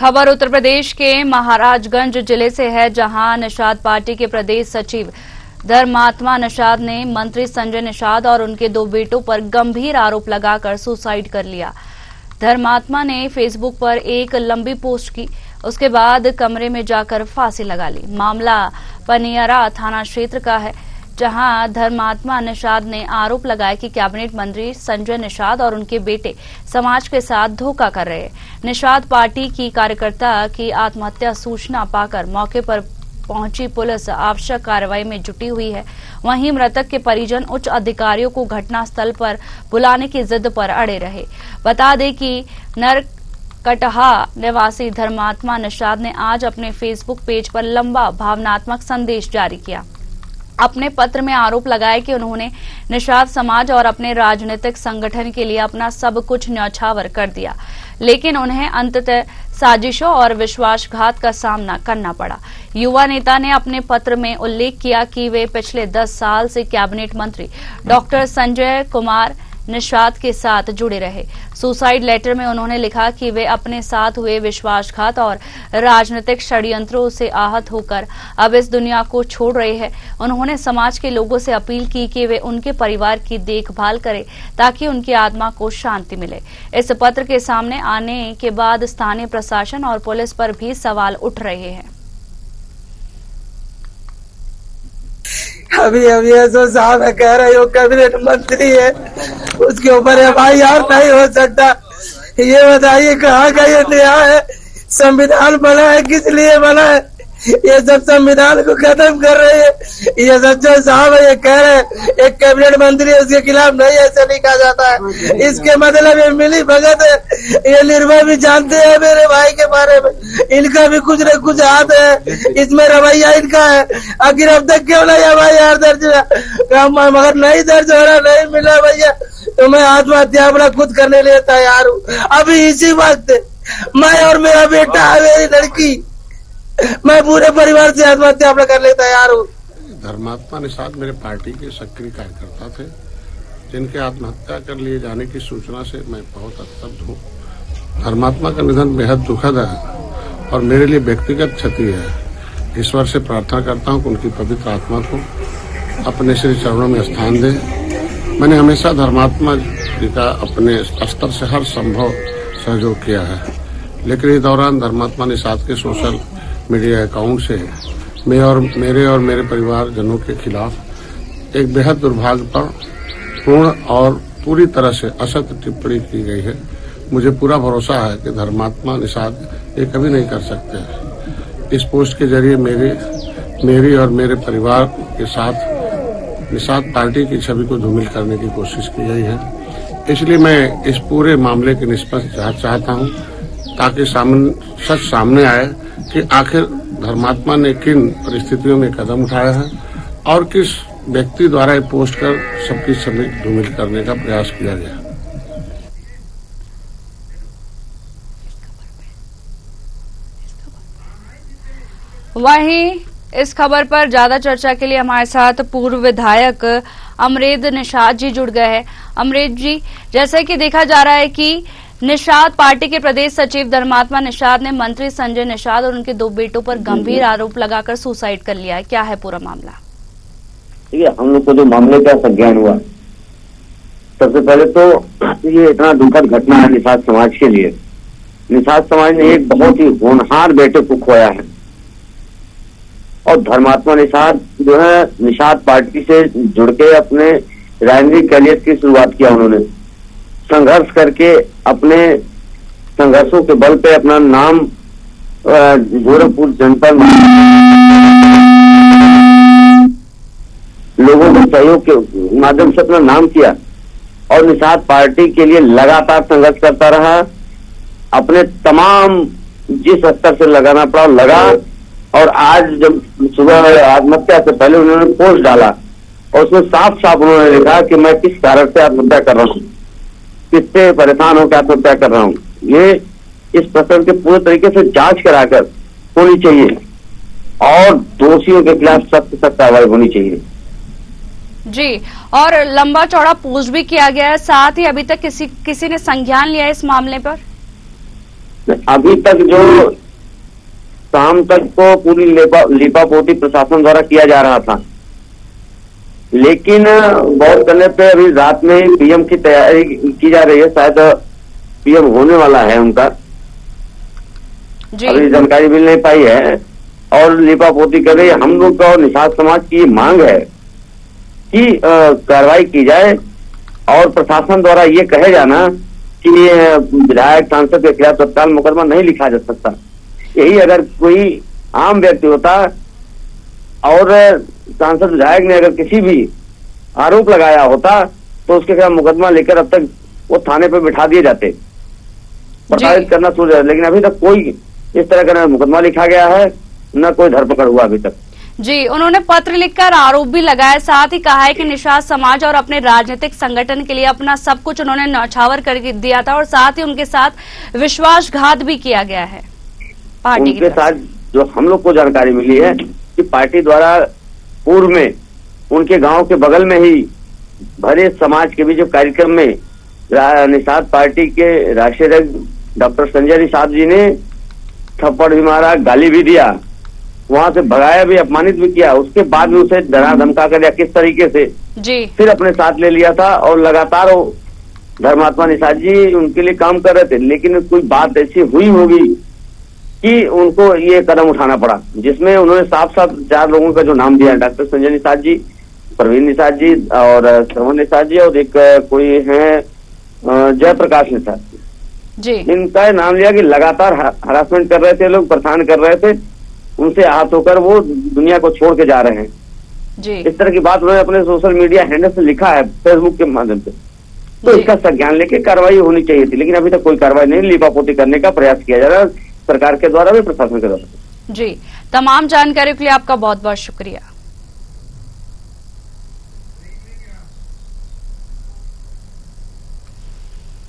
खबर उत्तर प्रदेश के महाराजगंज जिले से है, जहां निषाद पार्टी के प्रदेश सचिव धर्मात्मा निषाद ने मंत्री संजय निषाद और उनके 2 बेटों पर गंभीर आरोप लगाकर सुसाइड कर लिया। धर्मात्मा ने फेसबुक पर एक लंबी पोस्ट की, उसके बाद कमरे में जाकर फांसी लगा ली। मामला पनियरा थाना क्षेत्र का है, जहां धर्मात्मा निषाद ने आरोप लगाया कि कैबिनेट मंत्री संजय निषाद और उनके बेटे समाज के साथ धोखा कर रहे हैं। निषाद पार्टी की कार्यकर्ता की आत्महत्या सूचना पाकर मौके पर पहुंची पुलिस आवश्यक कार्रवाई में जुटी हुई है। वहीं मृतक के परिजन उच्च अधिकारियों को घटनास्थल पर बुलाने की जिद पर अड़े रहे। बता दें कि नरकटहा निवासी धर्मात्मा निषाद ने आज अपने फेसबुक पेज पर लंबा भावनात्मक संदेश जारी किया। अपने पत्र में आरोप लगाया कि उन्होंने निषाद समाज और अपने राजनीतिक संगठन के लिए अपना सब कुछ न्यौछावर कर दिया, लेकिन उन्हें अंततः साजिशों और विश्वासघात का सामना करना पड़ा। युवा नेता ने अपने पत्र में उल्लेख किया कि वे पिछले 10 साल से कैबिनेट मंत्री डॉक्टर संजय कुमार निषाद के साथ जुड़े रहे। सुसाइड लेटर में उन्होंने लिखा कि वे अपने साथ हुए विश्वासघात और राजनीतिक षड्यंत्रों से आहत होकर अब इस दुनिया को छोड़ रहे हैं। उन्होंने समाज के लोगों से अपील की कि वे उनके परिवार की देखभाल करें ताकि उनकी आत्मा को शांति मिले। इस पत्र के सामने आने के बाद स्थानीय प्रशासन और पुलिस पर भी सवाल उठ रहे हैं। अभी ऐसा साहब कह रहे हो कैबिनेट मंत्री है, उसके ऊपर FIR नहीं हो सकता। ये बताइए कहाँ का ये न्याय है? संविधान बना है, किस लिए बना है? ये सब संविधान को खत्म कर रहे हैं। ये सच्चा साहब है, ये कह रहे हैं एक कैबिनेट मंत्री है, उसके खिलाफ नहीं ऐसे नहीं कहा जाता है। इसके मतलब ये मिली भगत है। ये निर्भय भी जानते हैं मेरे भाई के बारे में, इनका भी कुछ न कुछ हाथ है इसमें, रवैया इनका है। आखिर अब तक क्यों नहीं FIR दर्ज हुआ? मगर नहीं दर्ज हो रहा, नहीं मिला भैया, तो मैं आत्महत्या अपना खुद करने लिए तैयार हूँ। अभी इसी वक्त मैं और मेरा बेटा, मेरी लड़की, मैं पूरे परिवार से आत्महत्या अपना करने तैयार हूँ। धर्मात्मा निषाद मेरे पार्टी के सक्रिय कार्यकर्ता थे, जिनके आत्महत्या कर लिए जाने की सूचना से मैं बहुत अस्तब्ध हूँ। धर्मात्मा का निधन बेहद दुखद है और मेरे लिए व्यक्तिगत क्षति है। ईश्वर से प्रार्थना करता हूँ कि उनकी पवित्र आत्मा को अपने श्री चरणों में स्थान दे। मैंने हमेशा धर्मात्मा जी का अपने स्तर से हर संभव सहयोग किया है, लेकिन इस दौरान धर्मात्मा निषाद के सोशल मीडिया अकाउंट से मेरे और मेरे परिवारजनों के खिलाफ एक बेहद दुर्भाग्यपूर्ण और पूरी तरह से असत्य टिप्पणी की गई है। मुझे पूरा भरोसा है कि धर्मात्मा निषाद ये कभी नहीं कर सकते। इस पोस्ट के जरिए मेरी और मेरे परिवार के साथ निषाद पार्टी की छवि को धूमिल करने की कोशिश की गई है। इसलिए मैं इस पूरे मामले की निष्पक्ष जांच चाहता हूं, ताकि सच सामने आए कि आखिर धर्मात्मा ने किन परिस्थितियों में कदम उठाया है और किस व्यक्ति द्वारा पोस्ट कर सबकी छवि धूमिल करने का प्रयास किया गया। वहीं इस खबर पर ज्यादा चर्चा के लिए हमारे साथ पूर्व विधायक अमरेद निषाद जी जुड़ गए हैं। अमरेद जी, जैसा कि देखा जा रहा है कि निषाद पार्टी के प्रदेश सचिव धर्मात्मा निषाद ने मंत्री संजय निषाद और उनके 2 बेटों पर गंभीर आरोप लगाकर सुसाइड कर लिया है। क्या है पूरा मामला? ठीक है, हम लोग को जो मामले का संज्ञान हुआ, सबसे पहले तो ये इतना दुखद घटना है निषाद समाज के लिए। निषाद समाज ने एक बहुत ही होनहार बेटे को खोया है और धर्मात्मा निषाद जो है निषाद पार्टी से जुड़ के अपने राजनीतिक करियर की शुरुआत किया। उन्होंने संघर्ष करके अपने संघर्षों के बल पे अपना नाम गोरखपुर जनपद लोगों के सहयोग के माध्यम से अपना नाम किया और निषाद पार्टी के लिए लगातार संघर्ष करता रहा। अपने तमाम जिस स्तर से लगाना पड़ा लगा, और आज जब सुबह आत्महत्या से पहले उन्होंने पोस्ट डाला और उसमें साफ साफ उन्होंने लिखा कि मैं किस कारण से आत्महत्या कर रहा हूँ, किससे परेशान होकर आत्महत्या कर रहा हूँ। ये इस प्रकरण के पूरे तरीके से जांच कराकर होनी चाहिए और दोषियों के खिलाफ सख्त कार्रवाई होनी चाहिए। जी, और लंबा चौड़ा पोस्ट भी किया गया है। साथ ही अभी तक किसी ने संज्ञान लिया है इस मामले पर? अभी तक जो शाम तक तो पूरी लीपापोती प्रशासन द्वारा किया जा रहा था, लेकिन बहुत करने पे अभी रात में ही पीएम की तैयारी की जा रही है। शायद पीएम होने वाला है उनका, अभी जानकारी मिल नहीं पाई है और लीपापोती कर रही है। हम लोग का और निषाद समाज की मांग है कि कार्रवाई की जाए और प्रशासन द्वारा ये कहे जाना कि विधायक सांसद के खिलाफ तत्काल मुकदमा नहीं लिखा जा सकता। यही अगर कोई आम व्यक्ति होता और सांसद विधायक ने अगर किसी भी आरोप लगाया होता तो उसके खिलाफ मुकदमा लेकर अब तक वो थाने पे बिठा दिए जाते, प्रताड़ित करना शुरू हो जाता। लेकिन अभी तक कोई इस तरह का न मुकदमा लिखा गया है, न कोई धरपकड़ हुआ अभी तक। जी, उन्होंने पत्र लिखकर आरोप भी लगाया, साथ ही कहा है कि निषाद समाज और अपने राजनीतिक संगठन के लिए अपना सब कुछ उन्होंने न्यौछावर कर दिया था और साथ ही उनके साथ विश्वासघात भी किया गया है पार्टी उनके साथ। जो हम लोग को जानकारी मिली है कि पार्टी द्वारा पूर्व में उनके गांव के बगल में ही भरे समाज के भी जो कार्यक्रम में निषाद पार्टी के राष्ट्रीय अध्यक्ष डॉक्टर संजय निषाद जी ने थप्पड़ भी मारा, गाली भी दिया, वहां से भगाया भी, अपमानित भी किया। उसके बाद भी उसे डरा धमका कर दिया किस तरीके से जी फिर अपने साथ ले लिया था और लगातार वो धर्मात्मा निषाद जी उनके लिए काम कर रहे थे। लेकिन कोई बात ऐसी हुई होगी कि उनको ये कदम उठाना पड़ा, जिसमें उन्होंने साफ साफ 4 लोगों का जो नाम दिया, डॉक्टर संजय निषाद जी, प्रवीण निषाद जी और श्रवण निषाद जी और एक कोई है जयप्रकाश निषाद जी, इनका नाम लिया कि लगातार हरासमेंट कर रहे थे, लोग परेशान कर रहे थे, उनसे आहत होकर वो दुनिया को छोड़ के जा रहे हैं जी। इस तरह की बात उन्होंने अपने सोशल मीडिया हैंडल से लिखा है, फेसबुक के माध्यम से। तो इसका संज्ञान लेके कार्रवाई होनी चाहिए थी, लेकिन अभी तक कोई कार्रवाई नहीं, लीपापोती करने का प्रयास किया जा रहा है सरकार के द्वारा भी, प्रशासन के द्वारा। जी, तमाम जानकारी के लिए आपका बहुत बहुत शुक्रिया।